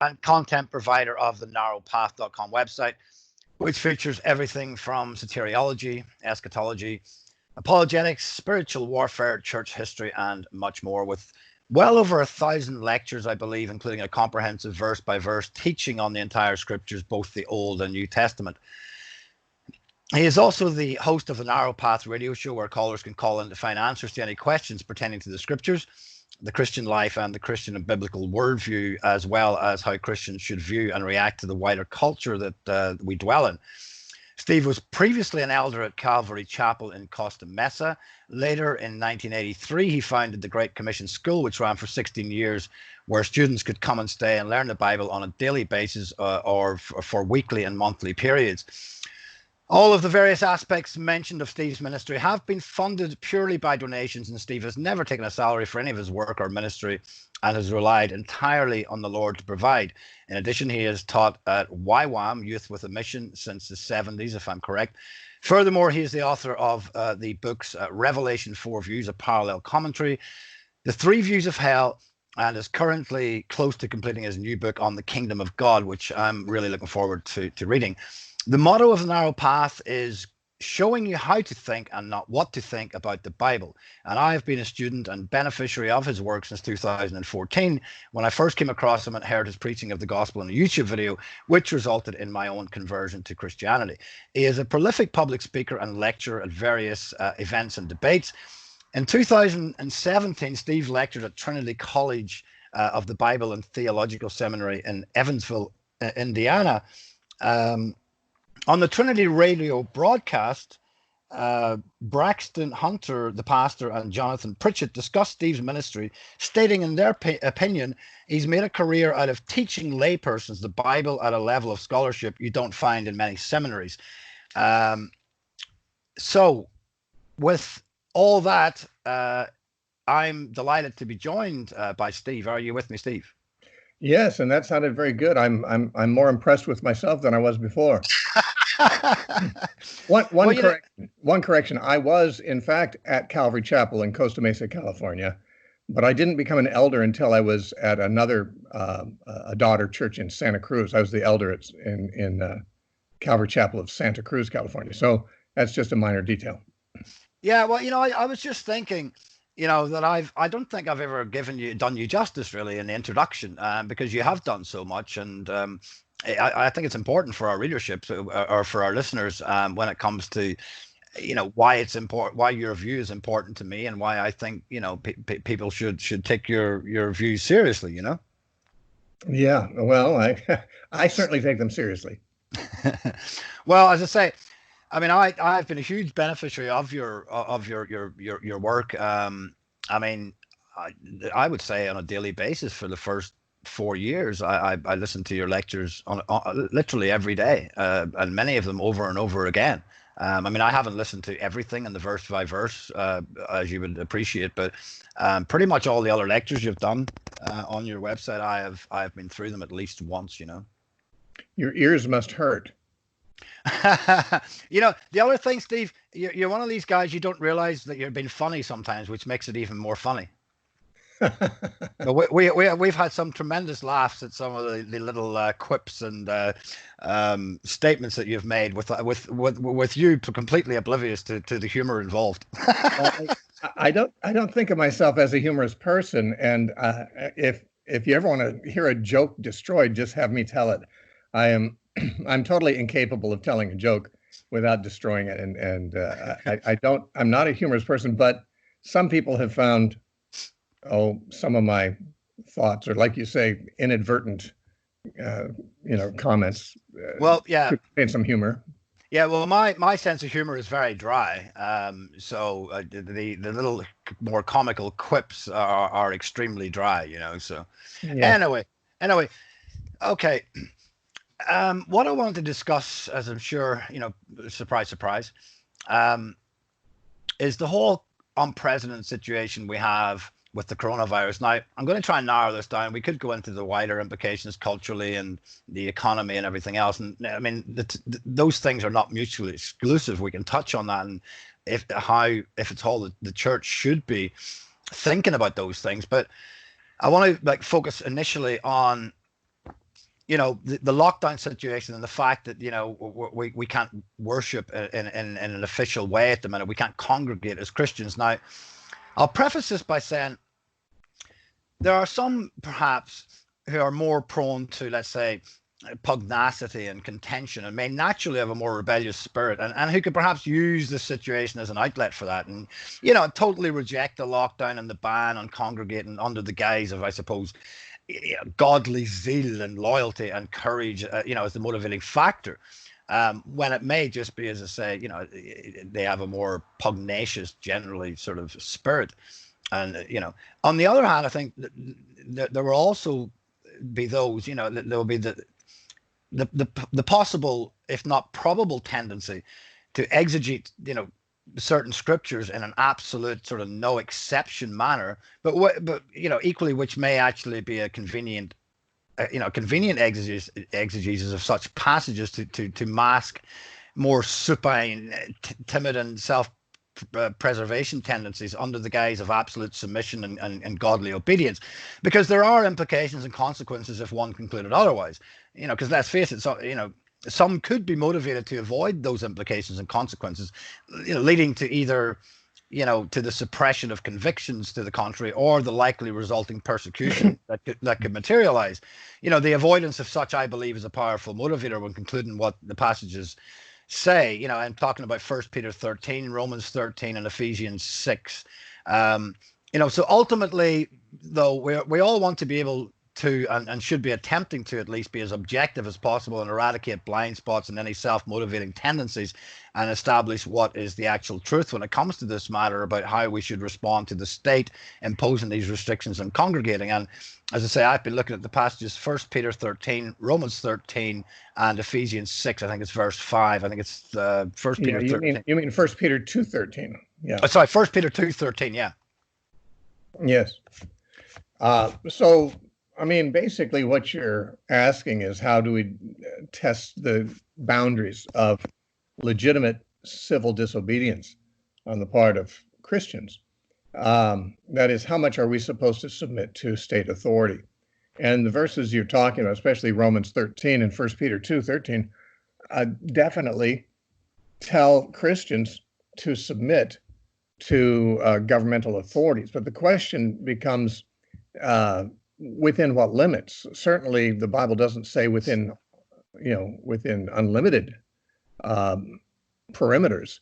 and content provider of the narrowpath.com website, which features everything from soteriology, eschatology, apologetics, spiritual warfare, church history, and much more, with well over 1,000 lectures, I believe, including a comprehensive verse-by-verse teaching on the entire scriptures, both the Old and New Testament. He is also the host of the Narrow Path radio show, where callers can call in to find answers to any questions pertaining to the scriptures, the Christian life, and the Christian and biblical worldview, as well as how Christians should view and react to the wider culture that we dwell in. Steve was previously an elder at Calvary Chapel in Costa Mesa. Later, in 1983, he founded the Great Commission School, which ran for 16 years, where students could come and stay and learn the Bible on a daily basis or for weekly and monthly periods. All of the various aspects mentioned of Steve's ministry have been funded purely by donations, and Steve has never taken a salary for any of his work or ministry and has relied entirely on the Lord to provide. In addition, he has taught at YWAM, Youth with a Mission, since the 70s, if I'm correct. Furthermore, he is the author of the books Revelation 4 Views, a Parallel Commentary, The Three Views of Hell, and is currently close to completing his new book on the Kingdom of God, which I'm really looking forward to reading. The motto of the Narrow Path is showing you how to think and not what to think about the Bible. And I have been a student and beneficiary of his work since 2014, when I first came across him and heard his preaching of the gospel in a YouTube video, which resulted in my own conversion to Christianity. He is a prolific public speaker and lecturer at various events and debates. In 2017, Steve lectured at Trinity College of the Bible and Theological Seminary in Evansville, Indiana. On the Trinity radio broadcast, Braxton Hunter, the pastor, and Jonathan Pritchett discussed Steve's ministry, stating in their opinion, he's made a career out of teaching laypersons the Bible at a level of scholarship you don't find in many seminaries. So with all that, I'm delighted to be joined by Steve. Are you with me, Steve? Yes, and that sounded very good. I'm more impressed with myself than I was before. One correction. I was, in fact, at Calvary Chapel in Costa Mesa, California, but I didn't become an elder until I was at another a daughter church in Santa Cruz. I was the elder in Calvary Chapel of Santa Cruz, California. So that's just a minor detail. Yeah, well, I was just thinking, that I don't think I've ever done you justice really in the introduction, because you have done so much, and I think it's important for our readership or for our listeners when it comes to, why it's important, why your view is important to me, and why I think people should take your views seriously. Yeah, well, I certainly take them seriously. Well, as I say, I mean, I've been a huge beneficiary of your work. I mean, I would say on a daily basis for the first 4 years, I listened to your lectures on literally every day, and many of them over and over again. I mean, I haven't listened to everything in the verse by verse, as you would appreciate, but pretty much all the other lectures you've done on your website, I have been through them at least once. Your ears must hurt. The other thing, Steve, you're one of these guys, you don't realize that you're being funny sometimes, which makes it even more funny. We've had some tremendous laughs at some of the little quips and statements that you've made with you completely oblivious to the humor involved. I don't think of myself as a humorous person, and if you ever want to hear a joke destroyed, just have me tell it. I'm totally incapable of telling a joke without destroying it, and I'm not a humorous person, but some people have found some of my thoughts, or like you say, inadvertent comments, well, yeah, contain some humor. Yeah, well, my sense of humor is very dry. So the little more comical quips are extremely dry, so yeah. Anyway, okay. What I wanted to discuss, as I'm sure, surprise, surprise, is the whole unprecedented situation we have with the coronavirus. Now, I'm going to try and narrow this down. We could go into the wider implications culturally and the economy and everything else. And I mean, those things are not mutually exclusive. We can touch on that, and if it's all the church should be thinking about those things. But I want to focus initially on the lockdown situation and the fact that, we can't worship in an official way at the minute. We can't congregate as Christians. Now, I'll preface this by saying there are some perhaps who are more prone to, let's say, pugnacity and contention, and may naturally have a more rebellious spirit, and who could perhaps use the situation as an outlet for that, and totally reject the lockdown and the ban on congregating under the guise of, I suppose, godly zeal and loyalty and courage, as the motivating factor, when it may just be, as I say, they have a more pugnacious, generally sort of spirit. And on the other hand, I think that there will also be those, there will be the possible, if not probable, tendency to exegete, certain scriptures in an absolute sort of no exception manner, but equally, which may actually be a convenient exegesis of such passages to mask more supine, timid, and self-preservation tendencies under the guise of absolute submission and godly obedience, because there are implications and consequences if one concluded otherwise. Because let's face it, some could be motivated to avoid those implications and consequences, leading to either, to the suppression of convictions to the contrary, or the likely resulting persecution that could materialize. The avoidance of such, I believe, is a powerful motivator when concluding what the passages say. I'm talking about 1 Peter 13, Romans 13, and Ephesians 6. So ultimately, though, we all want to be able to, and should be attempting to at least, be as objective as possible and eradicate blind spots and any self-motivating tendencies, and establish what is the actual truth when it comes to this matter about how we should respond to the state imposing these restrictions on congregating. And as I say, I've been looking at the passages 1 Peter 13, Romans 13, and Ephesians 6. I think it's verse 5. I think it's 1 Peter 13. You mean 1 Peter 2:13. Yeah. Oh, sorry, 1 Peter 2:13, yeah. Yes. So, I mean, basically what you're asking is, how do we test the boundaries of legitimate civil disobedience on the part of Christians? That is, how much are we supposed to submit to state authority? And the verses you're talking about, especially Romans 13 and 1 Peter 2:13, definitely tell Christians to submit to governmental authorities. But the question becomes, within what limits? Certainly, the Bible doesn't say within unlimited perimeters.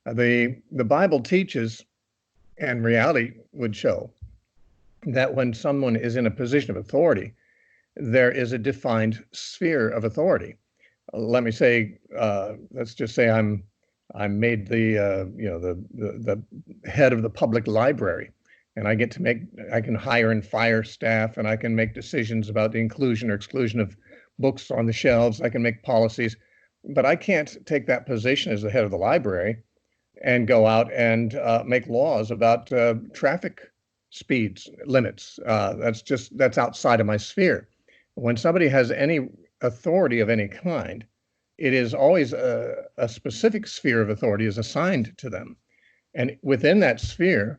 The Bible teaches, and reality would show, that when someone is in a position of authority, there is a defined sphere of authority. Let me say, let's just say I'm made the head of the public library, and I can hire and fire staff, and I can make decisions about the inclusion or exclusion of books on the shelves. I can make policies, but I can't take that position as the head of the library and go out and make laws about traffic speeds limits. That's outside of my sphere. When somebody has any authority of any kind, it is always a specific sphere of authority is assigned to them. And within that sphere,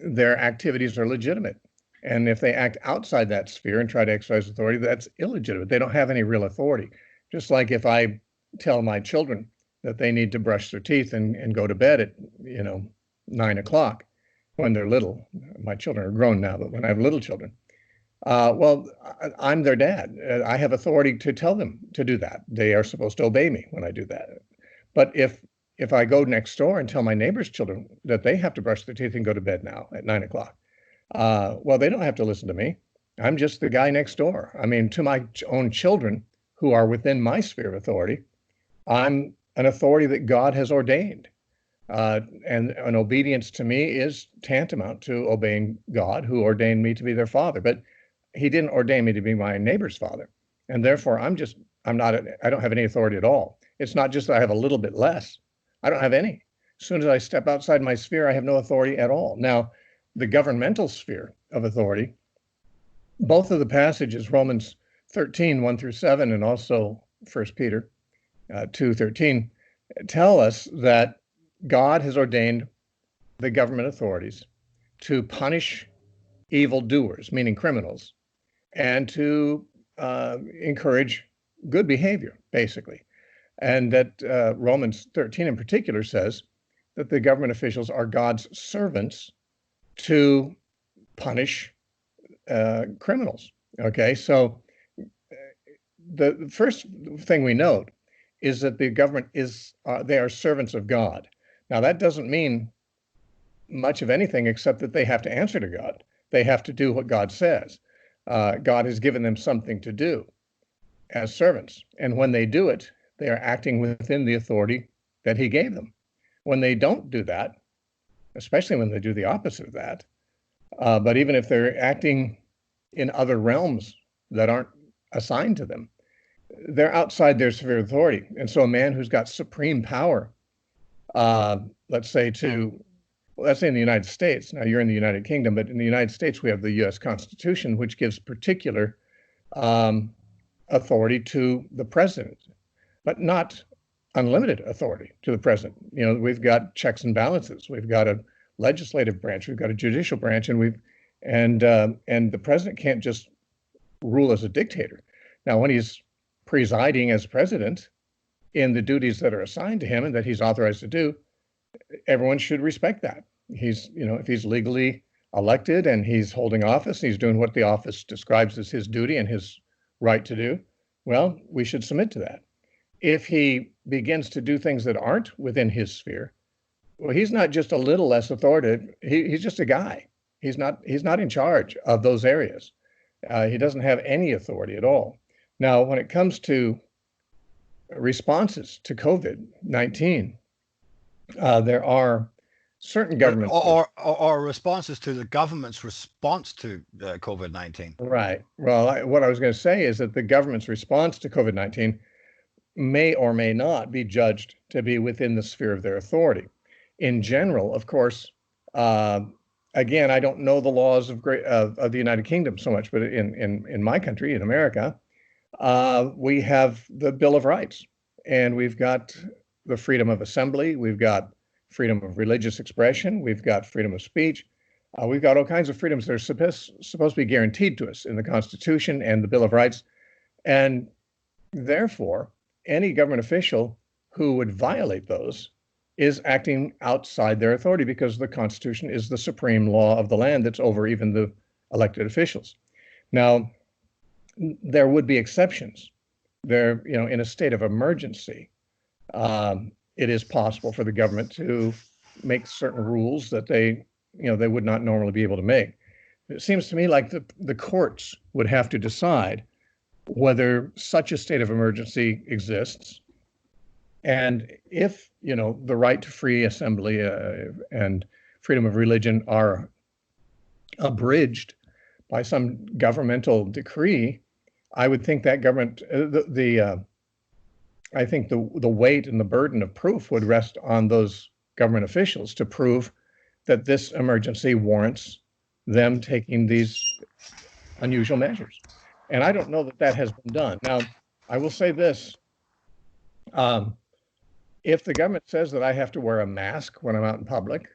their activities are legitimate. And if they act outside that sphere and try to exercise authority, that's illegitimate. They don't have any real authority. Just like if I tell my children that they need to brush their teeth and go to bed at 9 o'clock when they're little. My children are grown now, but when I have little children, I'm their dad. I have authority to tell them to do that. They are supposed to obey me when I do that. But if I go next door and tell my neighbor's children that they have to brush their teeth and go to bed now at 9 o'clock, they don't have to listen to me. I'm just the guy next door. I mean, to my own children who are within my sphere of authority, I'm an authority that God has ordained. And an obedience to me is tantamount to obeying God, who ordained me to be their father. But he didn't ordain me to be my neighbor's father. And therefore, I don't have any authority at all. It's not just that I have a little bit less. I don't have any. As soon as I step outside my sphere, I have no authority at all. Now, the governmental sphere of authority, both of the passages, Romans 13, 1 through 7, and also 1 Peter 2:13, tell us that God has ordained the government authorities to punish evildoers, meaning criminals, and to encourage good behavior, basically. And that Romans 13 in particular says that the government officials are God's servants to punish criminals. Okay, so the first thing we note is that the government they are servants of God. Now, that doesn't mean much of anything except that they have to answer to God. They have to do what God says. God has given them something to do as servants. And when they do it, they are acting within the authority that he gave them. When they don't do that, especially when they do the opposite of that, but even if they're acting in other realms that aren't assigned to them, they're outside their sphere of authority. And so a man who's got supreme power, let's say in the United States, now you're in the United Kingdom, but in the United States, we have the US Constitution, which gives particular authority to the president, but not unlimited authority to the president. You know, we've got checks and balances. We've got a legislative branch. We've got a judicial branch, and the president can't just rule as a dictator. Now, when he's presiding as president in the duties that are assigned to him and that he's authorized to do, everyone should respect that. If he's legally elected and he's holding office, and he's doing what the office describes as his duty and his right to do, well, we should submit to that. If he begins to do things that aren't within his sphere, well, he's not just a little less authoritative. He's just a guy. He's not in charge of those areas. He doesn't have any authority at all. Now, when it comes to responses to COVID-19, there are certain governments or responses to the government's response to COVID-19. Right. Well, what I was going to say is that the government's response to COVID-19 may or may not be judged to be within the sphere of their authority. In general, of course, again, I don't know the laws of the United Kingdom so much, but in my country, in America, we have the Bill of Rights, and we've got the freedom of assembly, we've got freedom of religious expression, we've got freedom of speech, we've got all kinds of freedoms that are supposed to be guaranteed to us in the Constitution and the Bill of Rights, and therefore, any government official who would violate those is acting outside their authority, because the Constitution is the supreme law of the land that's over even the elected officials. Now, there would be exceptions. In a state of emergency, it is possible for the government to make certain rules that they would not normally be able to make. It seems to me like the courts would have to decide whether such a state of emergency exists, and if the right to free assembly and freedom of religion are abridged by some governmental decree, I would think that government I think the weight and the burden of proof would rest on those government officials to prove that this emergency warrants them taking these unusual measures. And I don't know that has been done. Now, I will say this. If the government says that I have to wear a mask when I'm out in public,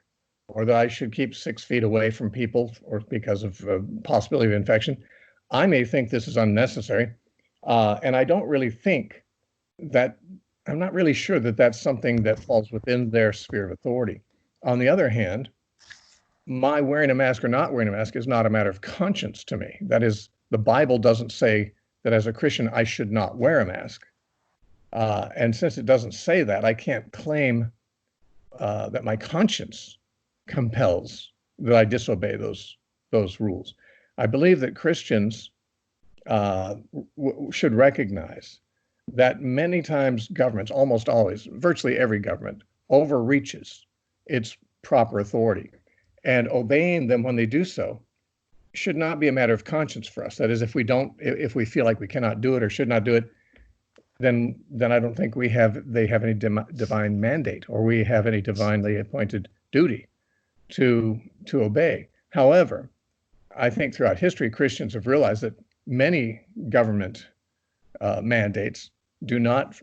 or that I should keep 6 feet away from people or because of possibility of infection, I may think this is unnecessary. And I don't really think that, I'm not really sure that that's something that falls within their sphere of authority. On the other hand, my wearing a mask or not wearing a mask is not a matter of conscience to me. That is, the Bible doesn't say that as a Christian I should not wear a mask. And since it doesn't say that, I can't claim that my conscience compels that I disobey those rules. I believe that Christians should recognize that many times governments, almost always, virtually every government, overreaches its proper authority. And obeying them when they do so should not be a matter of conscience for us. That is, if we feel like we cannot do it or should not do it, then I don't think they have any divine mandate, or we have any divinely appointed duty to obey. However, I think throughout history, Christians have realized that many government mandates do not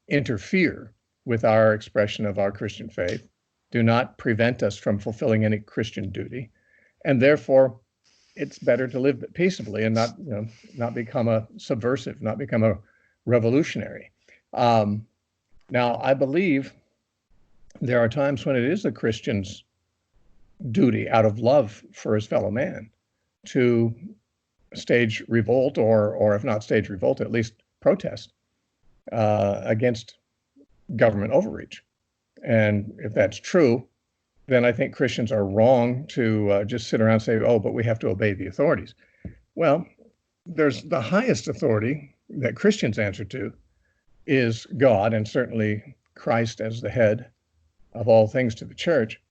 interfere with our expression of our Christian faith, do not prevent us from fulfilling any Christian duty, and therefore it's better to live peaceably and not, not become a subversive, not become a revolutionary. Now, I believe there are times when it is a Christian's duty, out of love for his fellow man, to stage revolt, or if not stage revolt, at least protest against government overreach. And if that's true, then I think Christians are wrong to just sit around and say, oh, but we have to obey the authorities. Well, there's the highest authority that Christians answer to is God, and certainly Christ as the head of all things to the church.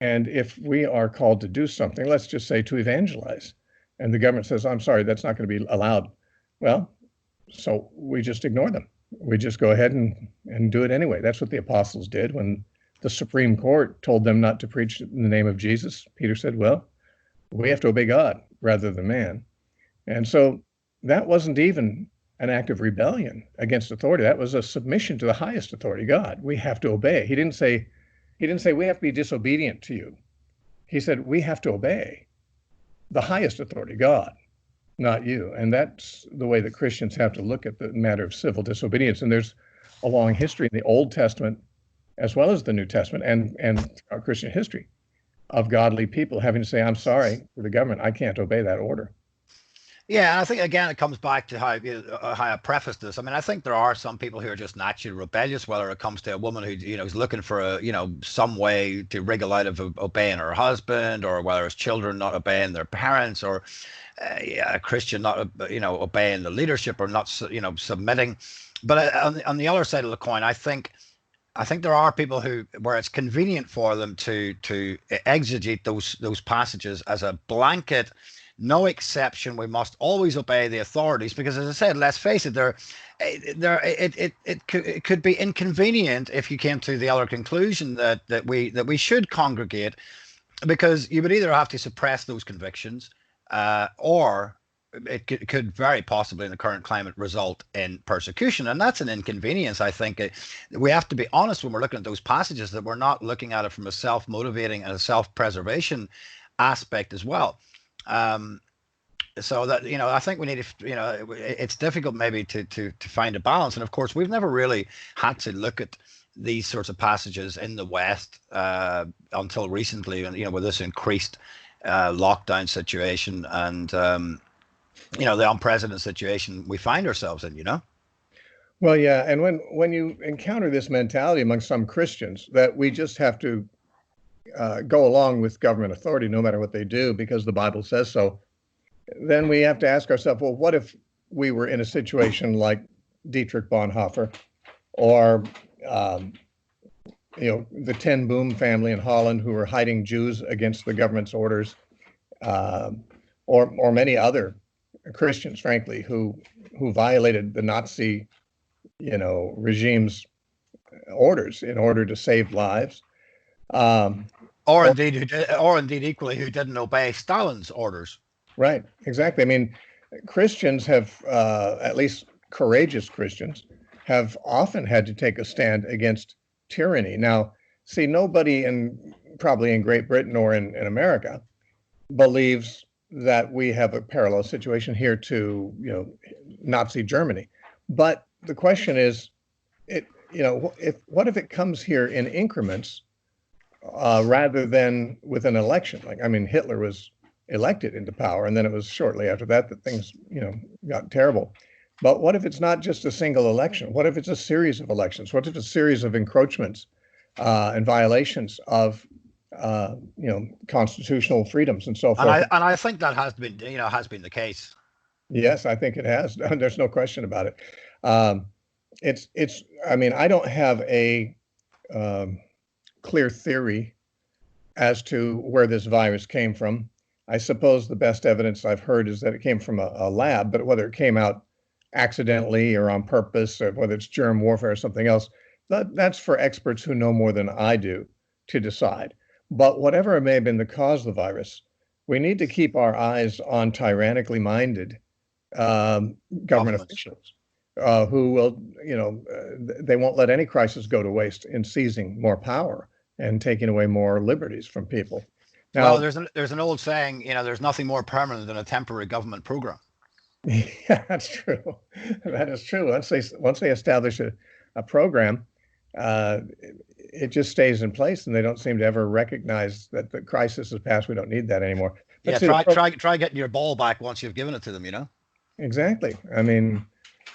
And if we are called to do something, let's just say to evangelize, and the government says, I'm sorry, that's not going to be allowed. Well, so we just ignore them. We just go ahead and do it anyway. That's what the apostles did when the Supreme Court told them not to preach in the name of Jesus. Peter said, well, we have to obey God rather than man. And so that wasn't even an act of rebellion against authority. That was a submission to the highest authority, God. We have to obey. He didn't say we have to be disobedient to you. He said we have to obey the highest authority, God, not you. And that's the way that Christians have to look at the matter of civil disobedience. And there's a long history in the Old Testament as well as the New Testament and our Christian history of godly people having to say, I'm sorry to the government, I can't obey that order. Yeah, and I think again it comes back to how I prefaced this. I mean, I think there are some people who are just naturally rebellious, whether it comes to a woman who is looking for some way to wriggle out of obeying her husband, or whether it's children not obeying their parents, or a Christian not obeying the leadership or not submitting. But on the other side of the coin, I think there are people where it's convenient for them to exegete those passages as a blanket. No exception. We must always obey the authorities because, as I said, let's face it, it could be inconvenient if you came to the other conclusion that we should congregate, because you would either have to suppress those convictions, or it could very possibly, in the current climate, result in persecution, and that's an inconvenience. I think we have to be honest when we're looking at those passages that we're not looking at it from a self-motivating and a self-preservation aspect as well. So that I think we need to it's difficult maybe to find a balance, and of course we've never really had to look at these sorts of passages in the West until recently, and with this increased lockdown situation and the unprecedented situation we find ourselves in. Well, yeah, and when you encounter this mentality among some Christians that we just have to go along with government authority no matter what they do because the Bible says so, then we have to ask ourselves, well, what if we were in a situation like Dietrich Bonhoeffer, or the Ten Boom family in Holland who were hiding Jews against the government's orders, or many other Christians, frankly, who violated the Nazi regime's orders in order to save lives. Or indeed equally, who didn't obey Stalin's orders. Right, exactly. I mean, Christians have, at least courageous Christians, have often had to take a stand against tyranny. Now, see, nobody probably in Great Britain or in America believes that we have a parallel situation here to, Nazi Germany. But the question is, what if it comes here in increments rather than with an election? Hitler was elected into power, and then it was shortly after that things, got terrible. But what if it's not just a single election? What if it's a series of elections? What if it's a series of encroachments and violations of, constitutional freedoms and so forth? And I think that has been the case. Yes, I think it has. There's no question about it. I don't have a clear theory as to where this virus came from. I suppose the best evidence I've heard is that it came from a lab, but whether it came out accidentally or on purpose, or whether it's germ warfare or something else, that's for experts who know more than I do to decide. But whatever may have been the cause of the virus, we need to keep our eyes on tyrannically minded government officials who will, they won't let any crisis go to waste in seizing more power and taking away more liberties from people. Well, Now, there's an old saying, there's nothing more permanent than a temporary government program. yeah, that's true. That is true. Once they establish a program, uh, it just stays in place, and they don't seem to ever recognize that the crisis is past. We don't need that anymore. But Yeah, see, the try getting your ball back once you've given it to them. exactly. I mean,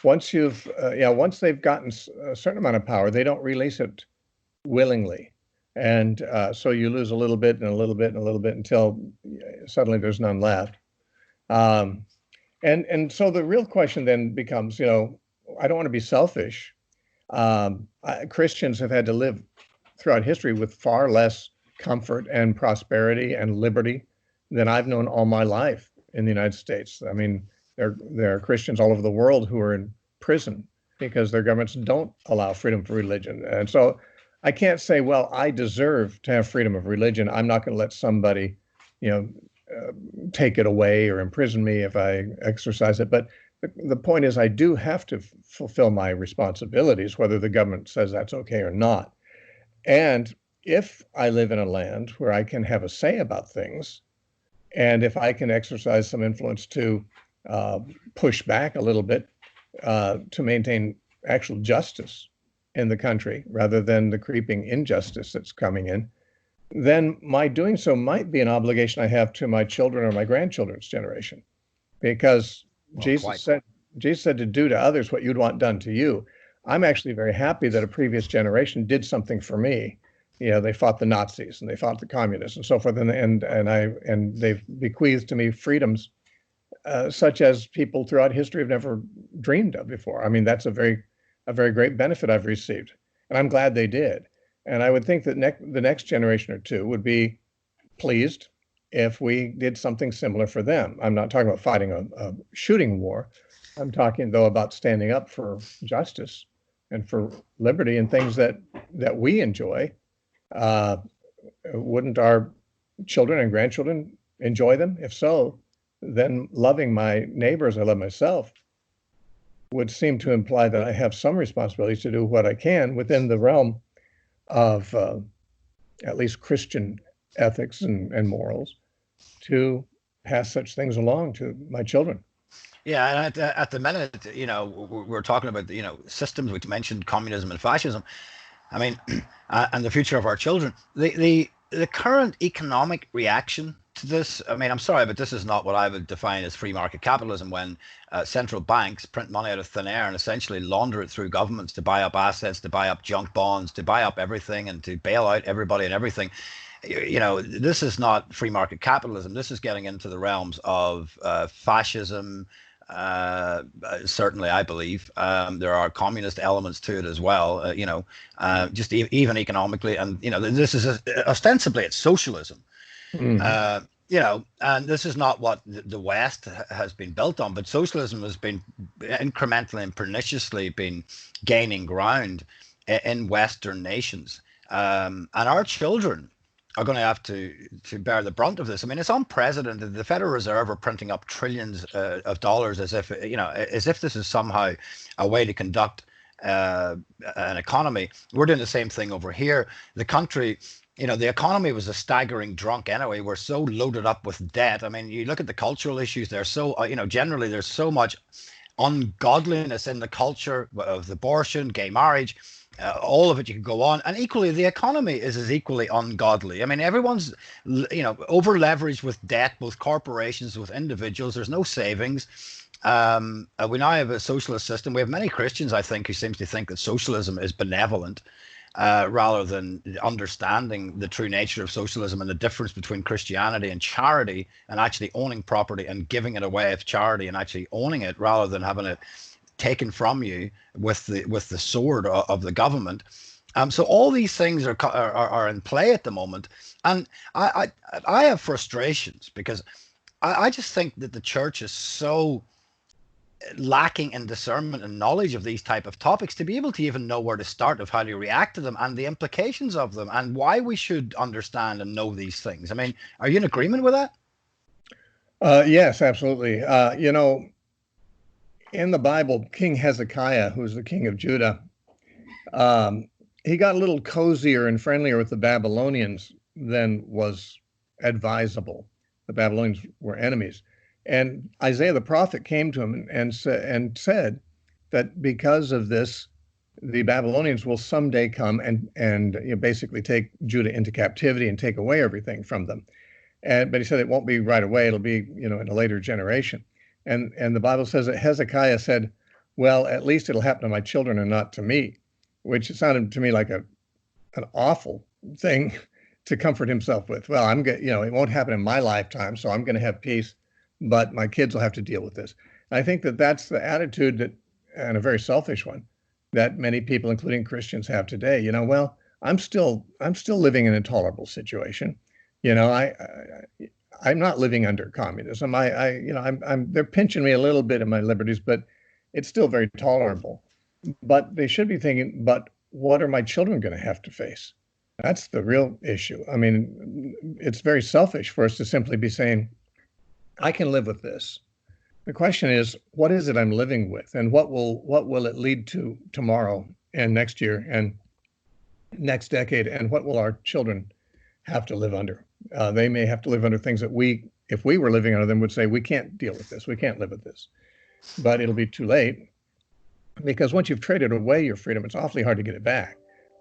once they've gotten a certain amount of power, they don't release it willingly, and so you lose a little bit and a little bit and a little bit until suddenly there's none left. Um, and so the real question then becomes, I don't want to be selfish. Christians have had to live throughout history with far less comfort and prosperity and liberty than I've known all my life in the United States. I mean, there are Christians all over the world who are in prison because their governments don't allow freedom for religion. And so I can't say, well, I deserve to have freedom of religion. I'm not going to let somebody, you know, take it away or imprison me if I exercise it. But the point is, I do have to fulfill my responsibilities, whether the government says that's okay or not. And if I live in a land where I can have a say about things, and if I can exercise some influence to push back a little bit to maintain actual justice in the country rather than the creeping injustice that's coming in, then my doing so might be an obligation I have to my children or my grandchildren's generation, because Well, Jesus quite. said Jesus said to do to others what you'd want done to you. I'm actually very happy that a previous generation did something for me. They fought the Nazis and they fought the communists and so forth, and they've bequeathed to me freedoms such as people throughout history have never dreamed of before. I mean, that's a very great benefit I've received, and I'm glad they did. And I would think that the next generation or two would be pleased if we did something similar for them. I'm not talking about fighting a shooting war. I'm talking, though, about standing up for justice and for liberty and things that we enjoy. Uh, wouldn't our children and grandchildren enjoy them? If so, then loving my neighbor as I love myself would seem to imply that I have some responsibility to do what I can within the realm of at least Christian ethics and morals to pass such things along to my children. Yeah, and at the minute, we're talking about systems. We mentioned communism and fascism. I mean, and the future of our children. The current economic reaction to this. I mean, I'm sorry, but this is not what I would define as free market capitalism. When central banks print money out of thin air and essentially launder it through governments to buy up assets, to buy up junk bonds, to buy up everything, and to bail out everybody and everything. This is not free market capitalism. This is getting into the realms of fascism. Certainly, I believe there are communist elements to it as well. Just even economically, and this is ostensibly it's socialism. Mm-hmm. And this is not what the West has been built on, but socialism has been incrementally and perniciously been gaining ground in Western nations, and our children are going to have to bear the brunt of this. I mean, it's unprecedented. The Federal Reserve are printing up trillions of dollars as if this is somehow a way to conduct an economy. We're doing the same thing over here. The country, the economy was a staggering drunk anyway. We're so loaded up with debt. I mean, you look at the cultural issues. They're so generally there's so much ungodliness in the culture of abortion, gay marriage. All of it, you can go on, and equally the economy is as equally ungodly. I mean, everyone's over leveraged with debt, both corporations, with individuals. There's no savings. We now have a socialist system. We have many Christians, I think, who seems to think that socialism is benevolent, rather than understanding the true nature of socialism and the difference between Christianity and charity, and actually owning property and giving it away as charity and actually owning it rather than having it taken from you with the sword of the government. So all these things are in play at the moment, and I have frustrations because I just think that the church is so lacking in discernment and knowledge of these type of topics to be able to even know where to start, of how to react to them and the implications of them and why we should understand and know these things. I mean, are you in agreement with that? Yes, absolutely. In the Bible, King Hezekiah, who's the king of Judah, he got a little cozier and friendlier with the Babylonians than was advisable. The Babylonians were enemies. And Isaiah the prophet came to him and said that because of this, the Babylonians will someday come and basically take Judah into captivity and take away everything from them. But he said it won't be right away. It'll be, in a later generation. And the Bible says that Hezekiah said, well, at least it'll happen to my children and not to me, which sounded to me like an awful thing to comfort himself with. Well, it won't happen in my lifetime, so I'm going to have peace, but my kids will have to deal with this. And I think that that's the attitude that, and a very selfish one, that many people, including Christians, have today. Well, I'm still living in an intolerable situation. I'm not living under communism. They're pinching me a little bit in my liberties, but it's still very tolerable. But they should be thinking, but what are my children going to have to face? That's the real issue. I mean, it's very selfish for us to simply be saying, I can live with this. The question is, what is it I'm living with, and what will it lead to tomorrow and next year and next decade, and what will our children have to live under? They may have to live under things that if we were living under them, would say, we can't deal with this, we can't live with this. But it'll be too late, because once you've traded away your freedom, it's awfully hard to get it back.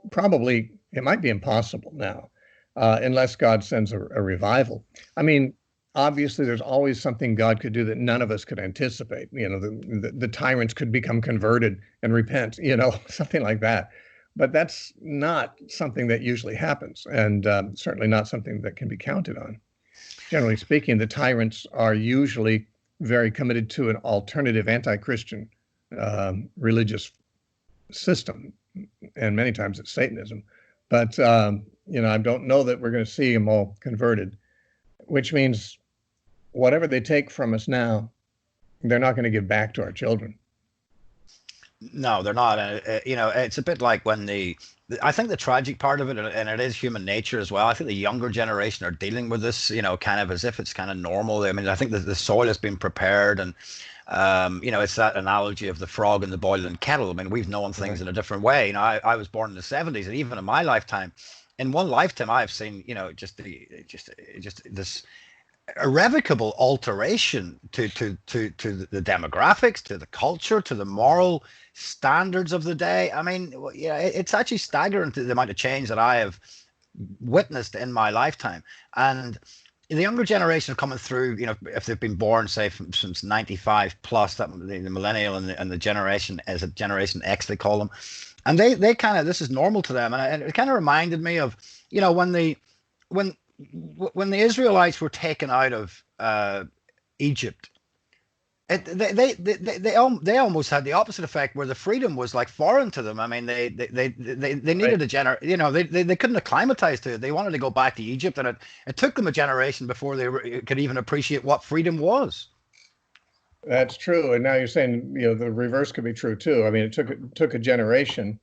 Probably, it might be impossible now, unless God sends a revival. I mean, obviously, there's always something God could do that none of us could anticipate. The tyrants could become converted and repent, something like that. But that's not something that usually happens, and certainly not something that can be counted on. Generally speaking, the tyrants are usually very committed to an alternative anti-Christian religious system, and many times it's Satanism. But I don't know that we're going to see them all converted, which means whatever they take from us now, they're not going to give back to our children. No, they're not. It's a bit like when I think the tragic part of it, and it is human nature as well, I think the younger generation are dealing with this, kind of as if it's kind of normal. I mean, I think that the soil has been prepared, and it's that analogy of the frog in the boiling kettle. I mean, we've known things in a different way. I was born in the 70s, and even in my lifetime, in one lifetime, I've seen, just this irrevocable alteration to the demographics, to the culture, to the moral standards of the day. I mean, it's actually staggering the amount of change that I have witnessed in my lifetime. And the younger generation coming through, if they've been born, say, since 95 plus, that the millennial and the generation, as a Generation X, they call them, and they kind of, this is normal to them. And it kind of reminded me of, when the Israelites were taken out of Egypt, they almost had the opposite effect, where the freedom was like foreign to them. I mean, they needed right. They couldn't acclimatize to it. They wanted to go back to Egypt, and it took them a generation before they could even appreciate what freedom was. That's true. And now you're saying, the reverse could be true too. I mean, it took a generation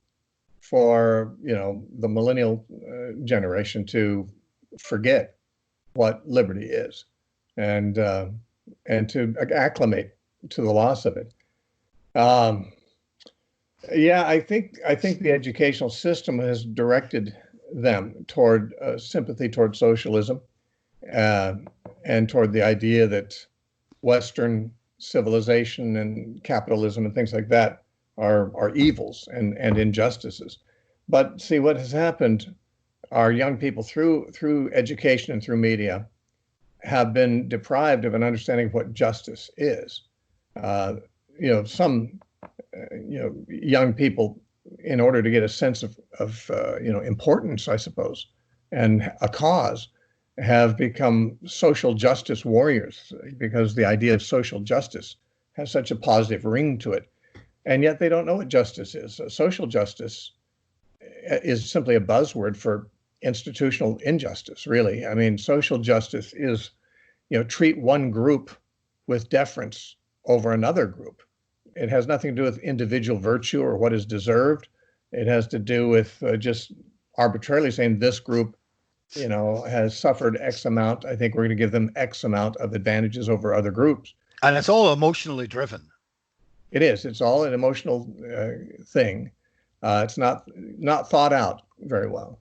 for, the millennial generation to forget what liberty is, and to acclimate to the loss of it. I think the educational system has directed them toward sympathy toward socialism, and toward the idea that Western civilization and capitalism and things like that are evils and injustices. But see, what has happened, our young people through education and through media have been deprived of an understanding of what justice is. Some young people, in order to get a sense of importance, I suppose, and a cause, have become social justice warriors, because the idea of social justice has such a positive ring to it. And yet they don't know what justice is. Social justice is simply a buzzword for institutional injustice, really. I mean, social justice is, treat one group with deference over another group. It has nothing to do with individual virtue or what is deserved. It has to do with just arbitrarily saying this group, has suffered X amount. I think we're going to give them X amount of advantages over other groups. And it's all emotionally driven. It is. It's all an emotional thing. It's not thought out very well.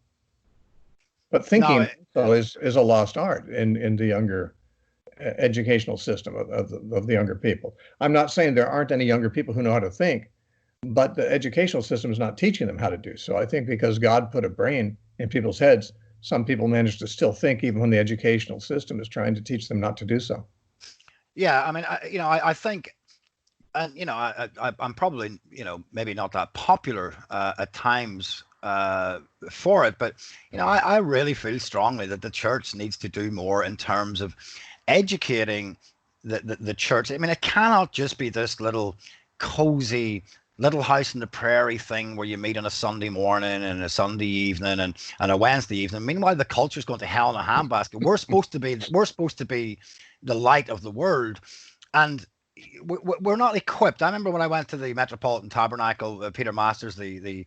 But No, thinking also is a lost art in the younger educational system of the younger people. I'm not saying there aren't any younger people who know how to think, but the educational system is not teaching them how to do so. I think because God put a brain in people's heads, some people manage to still think even when the educational system is trying to teach them not to do so. yeah, I mean, I think, and I'm probably, maybe not that popular at times for it, but I really feel strongly that the church needs to do more in terms of educating the church. I mean, it cannot just be this little cozy little house in the prairie thing where you meet on a Sunday morning and a Sunday evening and a Wednesday evening. Meanwhile, the culture's going to hell in a handbasket. We're supposed to be the light of the world, and we're not equipped. I remember when I went to the Metropolitan Tabernacle, Peter Masters, the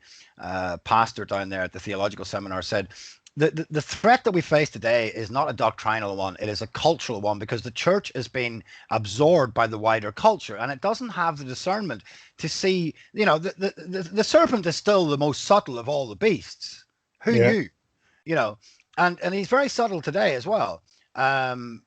pastor down there at the theological seminar, said the threat that we face today is not a doctrinal one, it is a cultural one, because the church is being absorbed by the wider culture and it doesn't have the discernment to see, the serpent is still the most subtle of all the beasts. Who Yeah. knew? You know, and he's very subtle today as well. And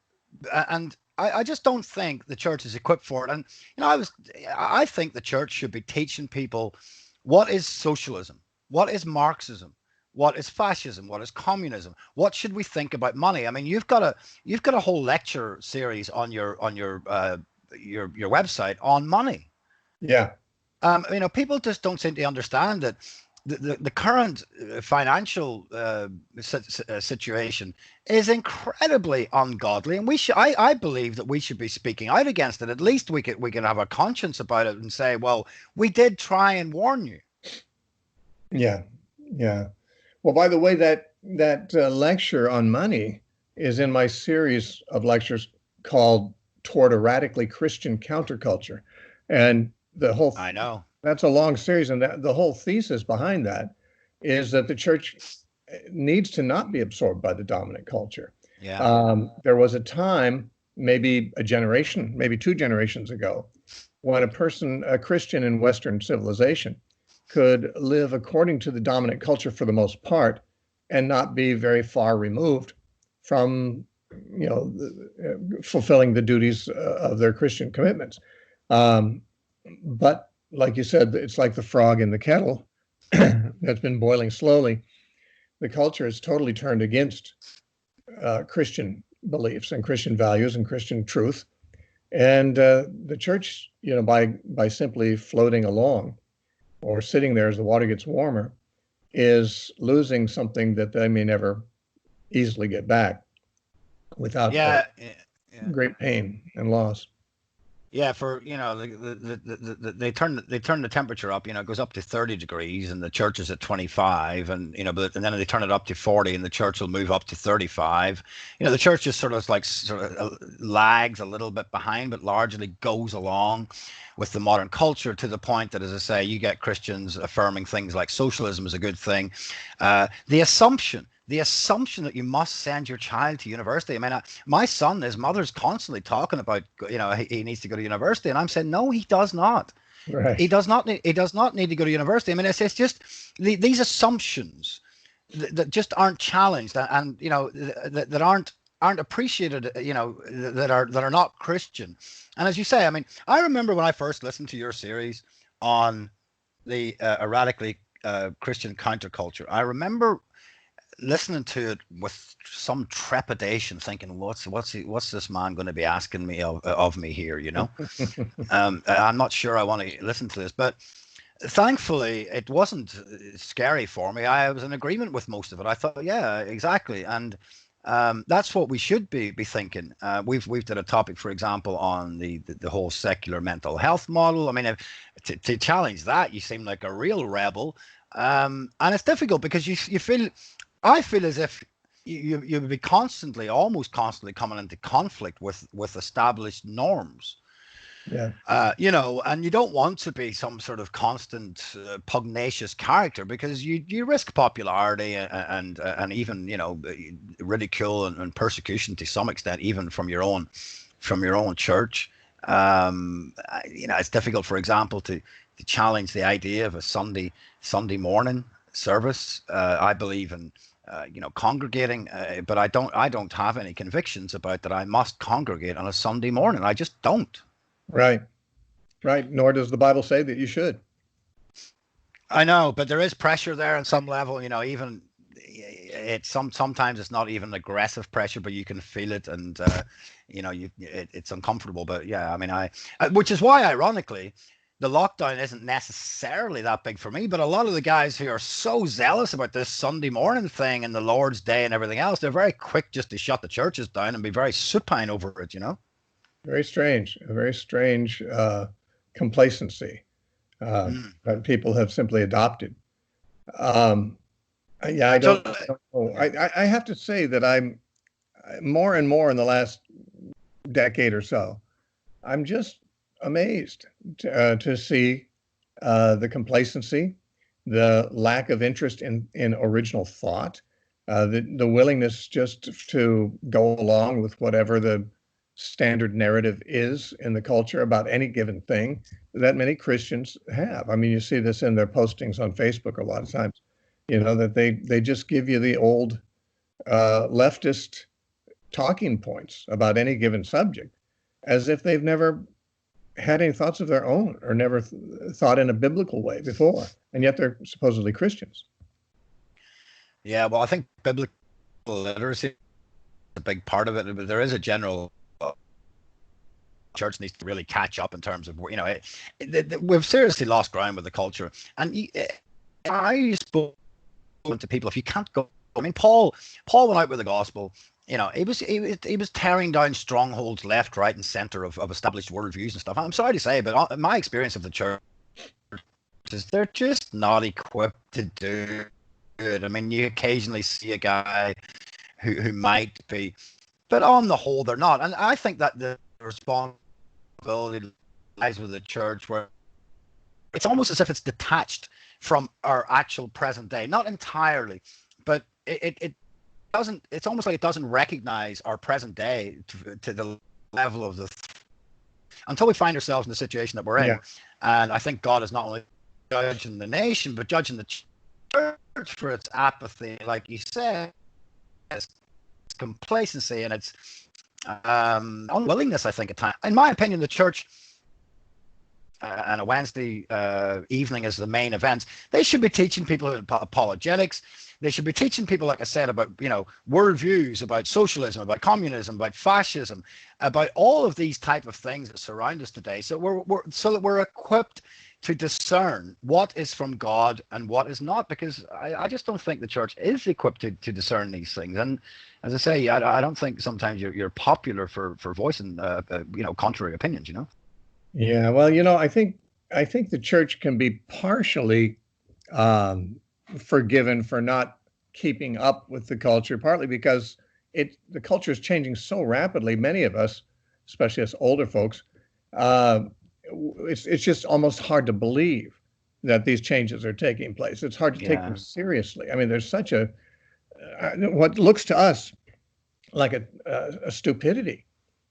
I just don't think the church is equipped for it. And I think the church should be teaching people what is socialism, what is Marxism, what is fascism, what is communism, what should we think about money. I mean, you've got a whole lecture series on your website on money. Yeah. People just don't seem to understand that the current financial situation is incredibly ungodly, and I believe that we should be speaking out against it. At least we can have a conscience about it and say, well, we did try and warn you. Yeah. Yeah. Well, by the way, that lecture on money is in my series of lectures called "Toward a Radically Christian Counterculture," and I know. that's a long series, and the whole thesis behind that is that the church needs to not be absorbed by the dominant culture. Yeah. There was a time, maybe a generation, maybe two generations ago, when a Christian in Western civilization, could live according to the dominant culture for the most part and not be very far removed from, fulfilling the duties of their Christian commitments. But like you said, it's like the frog in the kettle that's been boiling slowly. The culture has totally turned against Christian beliefs and Christian values and Christian truth. And the church, by simply floating along or sitting there as the water gets warmer, is losing something that they may never easily get back without Yeah. Yeah. great pain and loss. Yeah, for they turn the temperature up. It goes up to 30 degrees, and the church is at 25, and then they turn it up to 40, and the church will move up to 35. The church just sort of lags a little bit behind, but largely goes along with the modern culture, to the point that, as I say, you get Christians affirming things like socialism is a good thing. The assumption that you must send your child to university. I mean, my son, his mother's constantly talking about, he needs to go to university, and I'm saying, no, he does not. Right. He does not need. He does not need to go to university. I mean, it's just these assumptions that just aren't challenged, and that aren't appreciated. That are not Christian. And as you say, I mean, I remember when I first listened to your series on the radically Christian counterculture. I remember listening to it with some trepidation, thinking, what's this man going to be asking me of me here? I'm not sure I want to listen to this, but thankfully it wasn't scary for me. I was in agreement with most of it. I thought, yeah, exactly, and that's what we should be thinking. We've done a topic, for example, on the whole secular mental health model. I mean, to challenge that, you seem like a real rebel, and it's difficult because you feel. I feel as if you would be almost constantly coming into conflict with established norms. Yeah. And you don't want to be some sort of constant pugnacious character, because you risk popularity and even ridicule and persecution to some extent, even from your own church. It's difficult, for example, to challenge the idea of a Sunday morning service. I believe in congregating, but I don't have any convictions about that I must congregate on a Sunday morning. I just don't. Right. Right. Nor does the Bible say that you should. I know, but there is pressure there on some level. Even sometimes it's not even aggressive pressure, but you can feel it, and it's uncomfortable. But yeah, I mean, which is why, ironically, the lockdown isn't necessarily that big for me. But a lot of the guys who are so zealous about this Sunday morning thing and the Lord's Day and everything else, they're very quick just to shut the churches down and be very supine over it. Very strange. A very strange complacency that people have simply adopted. Yeah, I don't know. I have to say that I'm more and more in the last decade or so, I'm just amazed to see the complacency, the lack of interest in original thought, the willingness just to go along with whatever the standard narrative is in the culture about any given thing that many Christians have. I mean, you see this in their postings on Facebook a lot of times, that they just give you the old leftist talking points about any given subject as if they've never had any thoughts of their own or never thought in a biblical way before, and yet they're supposedly Christians. Yeah, well, I think biblical literacy is a big part of it, but there is a general church needs to really catch up in terms of, we've seriously lost ground with the culture. And I spoke to people, if you can't go, I mean, Paul went out with the gospel. He was tearing down strongholds left, right, and center of established worldviews and stuff. I'm sorry to say, but my experience of the church is they're just not equipped to do it. I mean, you occasionally see a guy who might be, but on the whole, they're not. And I think that the responsibility lies with the church, where it's almost as if it's detached from our actual present day. Not entirely, but it doesn't. It's almost like it doesn't recognize our present day to the level of until we find ourselves in the situation that we're in. Yeah. And I think God is not only judging the nation, but judging the church for its apathy, like you said, its complacency, and its unwillingness, I think, at times. In my opinion, the church and a Wednesday evening as the main events, they should be teaching people apologetics. They should be teaching people, like I said, about worldviews, about socialism, about communism, about fascism, about all of these type of things that surround us today. So so that we're equipped to discern what is from God and what is not, because I just don't think the church is equipped to discern these things. And as I say, I don't think sometimes you're popular for voicing contrary opinions. Yeah, well, I think the church can be partially forgiven for not keeping up with the culture, partly because the culture is changing so rapidly. Many of us, especially us older folks, it's just almost hard to believe that these changes are taking place. It's hard to take them seriously. I mean, there's such what looks to us like a stupidity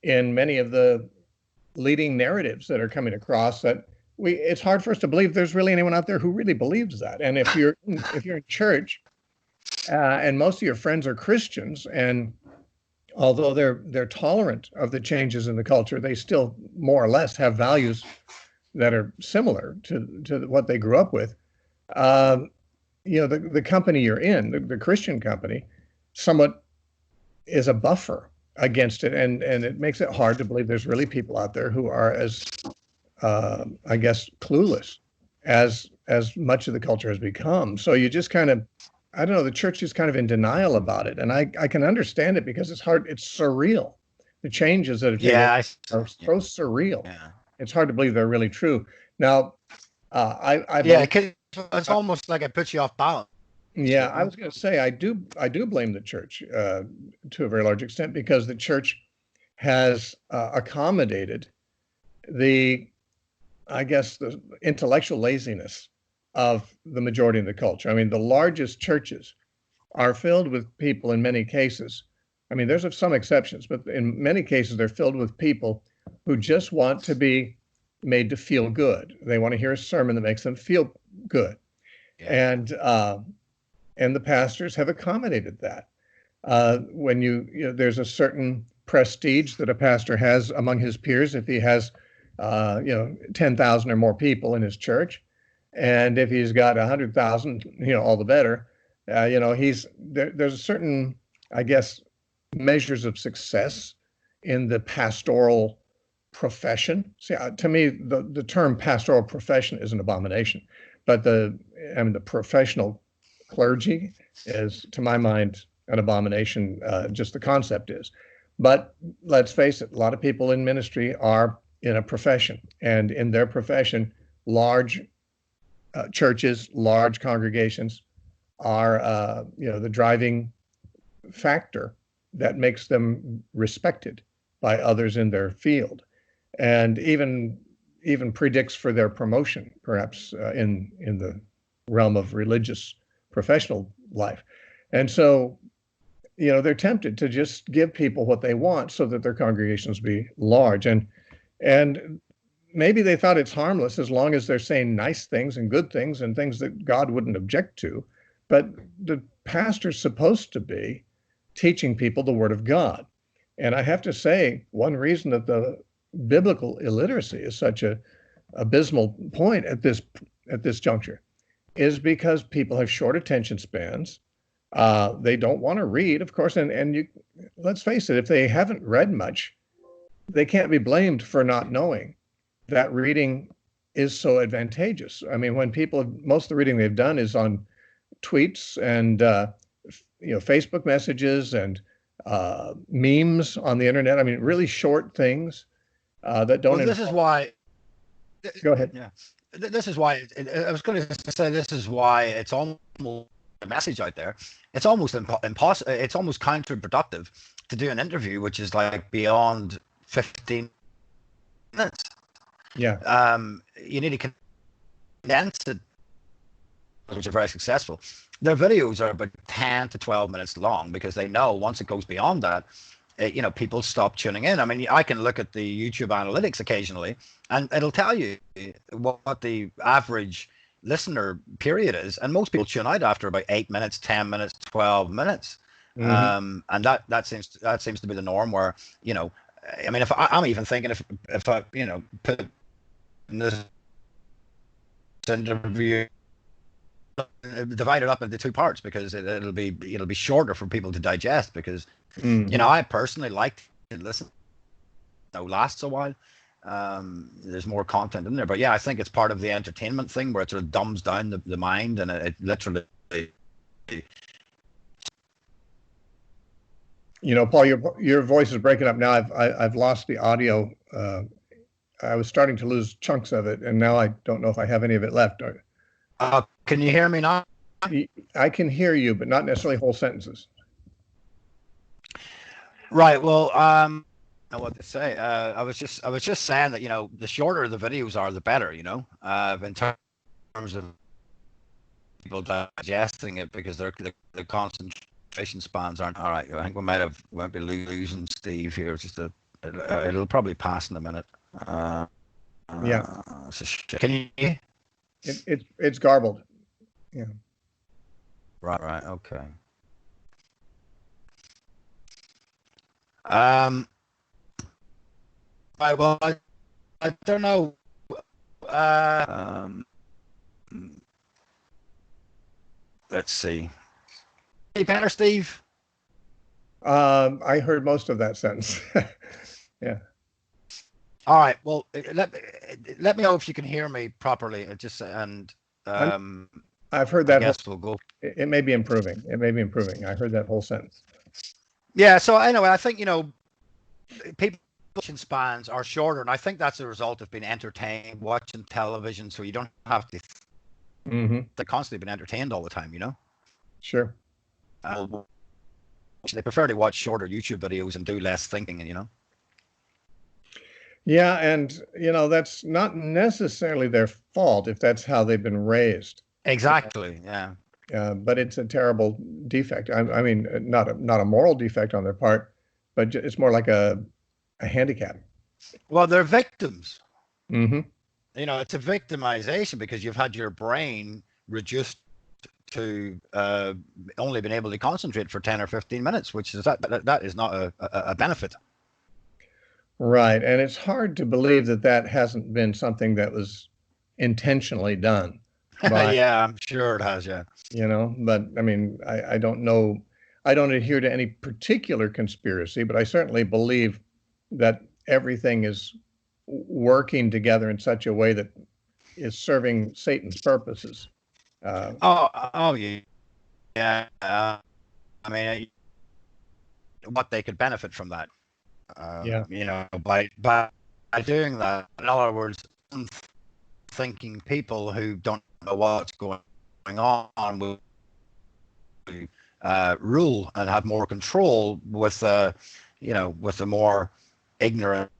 in many of the leading narratives that are coming across, that it's hard for us to believe there's really anyone out there who really believes that. And if you're in church and most of your friends are Christians, and although they're tolerant of the changes in the culture, they still more or less have values that are similar to what they grew up with. The company you're in, the Christian company, somewhat is a buffer against it, and it makes it hard to believe there's really people out there who are as I guess clueless as much of the culture has become. So you just kind of, I don't know, the church is kind of in denial about it, and I can understand it, because it's hard. It's surreal. The changes that have taken are so surreal. Yeah. It's hard to believe they're really true. Now, it's almost like it puts you off balance. Yeah, I was going to say I do blame the church to a very large extent, because the church has accommodated the intellectual laziness of the majority of the culture. I mean, the largest churches are filled with people in many cases. I mean, there's some exceptions, but in many cases, they're filled with people who just want to be made to feel good. They want to hear a sermon that makes them feel good. Yeah. And and the pastors have accommodated that. When there's a certain prestige that a pastor has among his peers if he has, 10,000 or more people in his church, and if he's got 100,000, all the better. He's there. There's a certain, I guess, measures of success in the pastoral profession. See, to me, the term pastoral profession is an abomination, but the professional clergy is, to my mind, an abomination. Just the concept is. But let's face it, a lot of people in ministry are in a profession, and in their profession, large churches, large congregations are, the driving factor that makes them respected by others in their field, and even predicts for their promotion, perhaps in the realm of religious professional life. And so, they're tempted to just give people what they want so that their congregations be large. And maybe they thought it's harmless as long as they're saying nice things and good things and things that God wouldn't object to. But the pastor's supposed to be teaching people the Word of God. And I have to say, one reason that the biblical illiteracy is such a abysmal point at this juncture is because people have short attention spans. They don't want to read, of course, and let's face it, if they haven't read much, they can't be blamed for not knowing that reading is so advantageous. I mean, when most of the reading they've done is on tweets and Facebook messages and memes on the internet. I mean, really short things that don't. Well, this is why. Go ahead. Yeah, this is why. I was going to say this is why it's almost a message out there. It's almost impossible. It's almost counterproductive to do an interview which is like beyond 15 minutes. Yeah. You need to condense it, which are very successful. Their videos are about 10 to 12 minutes long because they know once it goes beyond that, people stop tuning in. I mean, I can look at the YouTube analytics occasionally, and it'll tell you what the average listener period is, and most people tune out after about 8 minutes, 10 minutes, 12 minutes. Mm-hmm. And that seems to be the norm. Where I mean, if I'm even thinking if I put this interview divided up into two parts because it'll be shorter for people to digest because I personally like to listen. It lasts a while. There's more content in there, but yeah, I think it's part of the entertainment thing where it sort of dumbs down the mind, and it literally. Paul, your voice is breaking up now. I've lost the audio. I was starting to lose chunks of it, and now I don't know if I have any of it left. Can you hear me now? I can hear you, but not necessarily whole sentences. Right. Well, I don't know what to say. I was just saying that the shorter the videos are, the better. In terms of people digesting it, because the concentration spans aren't all right. I think we might be losing Steve here. It'll probably pass in a minute. Yeah. Can you? It's garbled. Yeah. Right. Okay. Right. Well, I don't know. Let's see. Hey, better, Steve. I heard most of that sentence. Yeah. All right. Well, let me know if you can hear me properly. I've heard that. I guess we'll go. It may be improving. I heard that whole sentence. Yeah. So anyway, I think people's attention spans are shorter, and I think that's a result of being entertained, watching television, so you don't have to. They're constantly being entertained all the time. Sure. They prefer to watch shorter YouTube videos and do less thinking, Yeah, and that's not necessarily their fault if that's how they've been raised. Exactly. Yeah. But it's a terrible defect. I mean, not a moral defect on their part, but it's more like a handicap. Well, they're victims. Mm-hmm. It's a victimization because you've had your brain reduced to only been able to concentrate for 10 or 15 minutes, which is that is not a benefit. Right. And it's hard to believe that that hasn't been something that was intentionally done by, Yeah, I'm sure it has. Yeah. but I mean, I don't know. I don't adhere to any particular conspiracy, but I certainly believe that everything is working together in such a way that is serving Satan's purposes. Oh, yeah. Yeah. I mean, what they could benefit from that. Yeah. By doing that. In other words, unthinking people who don't know what's going on will rule and have more control with with a more ignorant,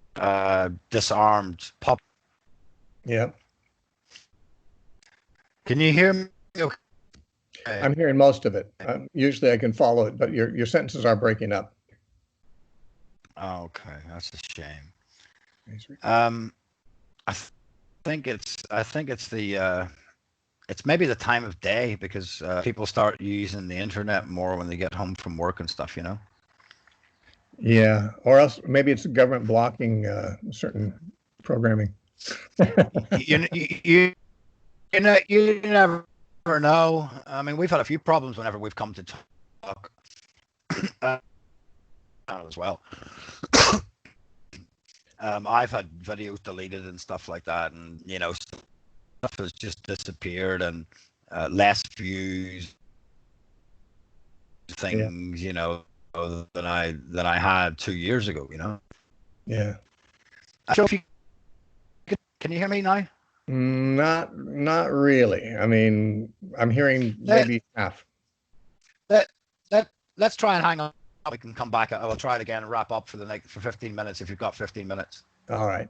disarmed pop. Yeah. Can you hear me? Okay. I'm hearing most of it. Usually I can follow it, but your sentences are breaking up. Okay, that's a shame. I think it's the it's maybe the time of day, because people start using the internet more when they get home from work and stuff. Yeah, or else maybe it's the government blocking certain programming. you never know. I mean, we've had a few problems whenever we've come to talk as well. I've had videos deleted and stuff like that, and stuff has just disappeared, and less views, things, than I had 2 years ago. Yeah. So if you can you hear me now? Not really. I mean, I'm hearing maybe half. Let's try and hang on. We can come back. I will try it again and wrap up for 15 minutes if you've got 15 minutes. All right.